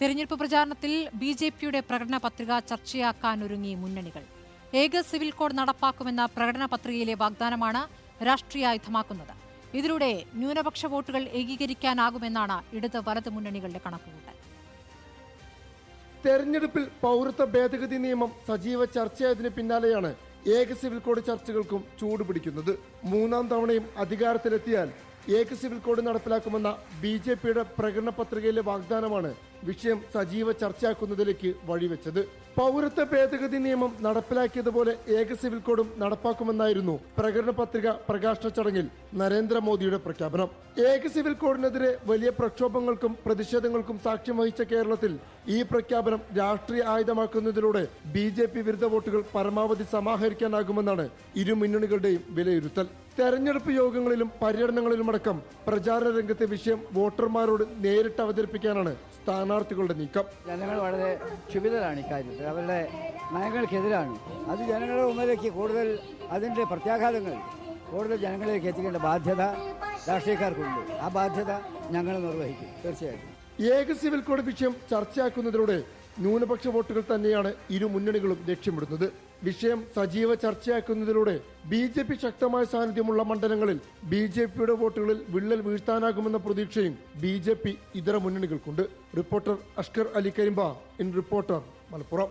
തെരഞ്ഞെടുപ്പ് പ്രചാരണത്തിൽ ബി.ജെ.പിയുടെ പ്രകടന പത്രിക ചർച്ചയാക്കാനൊരുങ്ങി മുന്നണികൾ. ഏക സിവിൽ കോഡ് നടപ്പാക്കുമെന്ന പ്രകടന പത്രികയിലെ വാഗ്ദാനമാണ് രാഷ്ട്രീയായുധമാക്കുന്നത്. ഇതിലൂടെ ന്യൂനപക്ഷ വോട്ടുകൾ ഏകീകരിക്കാനാകുമെന്നാണ് ഇടത് വലത് മുന്നണികളുടെ കണക്കുകൂട്ടൽ. തെരഞ്ഞെടുപ്പിൽ പൗരത്വ ഭേദഗതി നിയമം സജീവ ചർച്ചയായതിന് പിന്നാലെയാണ് ഏക സിവിൽ കോഡ് ചർച്ചകൾക്കും ചൂടുപിടിക്കുന്നത്. മൂന്നാം തവണയും അധികാരത്തിലെത്തിയാൽ ഏക സിവിൽ കോഡ് നടപ്പിലാക്കുമെന്ന ബി.ജെ.പിയുടെ പ്രകടന പത്രികയിലെ വാഗ്ദാനമാണ് വിഷയം സജീവ ചർച്ചയാക്കുന്നതിലേക്ക് വഴിവെച്ചത്. പൗരത്വ ഭേദഗതി നിയമം നടപ്പിലാക്കിയതുപോലെ ഏക സിവിൽ കോഡും നടപ്പാക്കുമെന്നായിരുന്നു പ്രകടന പത്രിക പ്രകാശന ചടങ്ങിൽ നരേന്ദ്രമോദിയുടെ പ്രഖ്യാപനം. ഏക സിവിൽ കോഡിനെതിരെ വലിയ പ്രക്ഷോഭങ്ങൾക്കും പ്രതിഷേധങ്ങൾക്കും സാക്ഷ്യം വഹിച്ച കേരളത്തിൽ ഈ പ്രഖ്യാപനം രാഷ്ട്രീയ ആയുധമാക്കുന്നതിലൂടെ ബി.ജെ.പി വിരുദ്ധ വോട്ടുകൾ പരമാവധി സമാഹരിക്കാനാകുമെന്നാണ് ഇരു മുന്നണികളുടെയും വിലയിരുത്തൽ. തെരഞ്ഞെടുപ്പ് യോഗങ്ങളിലും പര്യടനങ്ങളിലുമടക്കം പ്രചാരണ രംഗത്തെ വിഷയം വോട്ടർമാരോട് നേരിട്ട് അവതരിപ്പിക്കാനാണ് സ്ഥാനാർത്ഥികളുടെ നീക്കം. ജനങ്ങൾ വളരെ ക്ഷുഭിതരാണ് ഇക്കാര്യത്തിൽ. അവരുടെ നയങ്ങൾക്കെതിരാണ്. അത് ജനങ്ങളുടെ മുമ്പിലേക്ക് കൂടുതൽ അതിൻ്റെ പ്രത്യാഘാതങ്ങൾ കൂടുതൽ ജനങ്ങളിലേക്ക് എത്തിക്കേണ്ട ബാധ്യത രാഷ്ട്രീയക്കാർക്കുണ്ട്. ആ ബാധ്യത ഞങ്ങൾ നിർവഹിക്കും തീർച്ചയായിട്ടും. ഏക സിവിൽ കോഡ് വിഷയം ചർച്ചയാക്കുന്നതിലൂടെ ന്യൂനപക്ഷ വോട്ടുകൾ തന്നെയാണ് ഇരു മുന്നണികളും ലക്ഷ്യമിടുന്നത്. വിഷയം സജീവ ചർച്ചയാക്കുന്നതിലൂടെ ബി.ജെ.പി ശക്തമായ സാന്നിധ്യമുള്ള മണ്ഡലങ്ങളിൽ ബി.ജെ.പിയുടെ വോട്ടുകളിൽ വിള്ളൽ വീഴ്ത്താനാകുമെന്ന പ്രതീക്ഷയും ബി.ജെ.പി ഇതര മുന്നണികൾക്കുണ്ട്. Reporter Ashkar Ali Karimba, in reporter, Malappuram.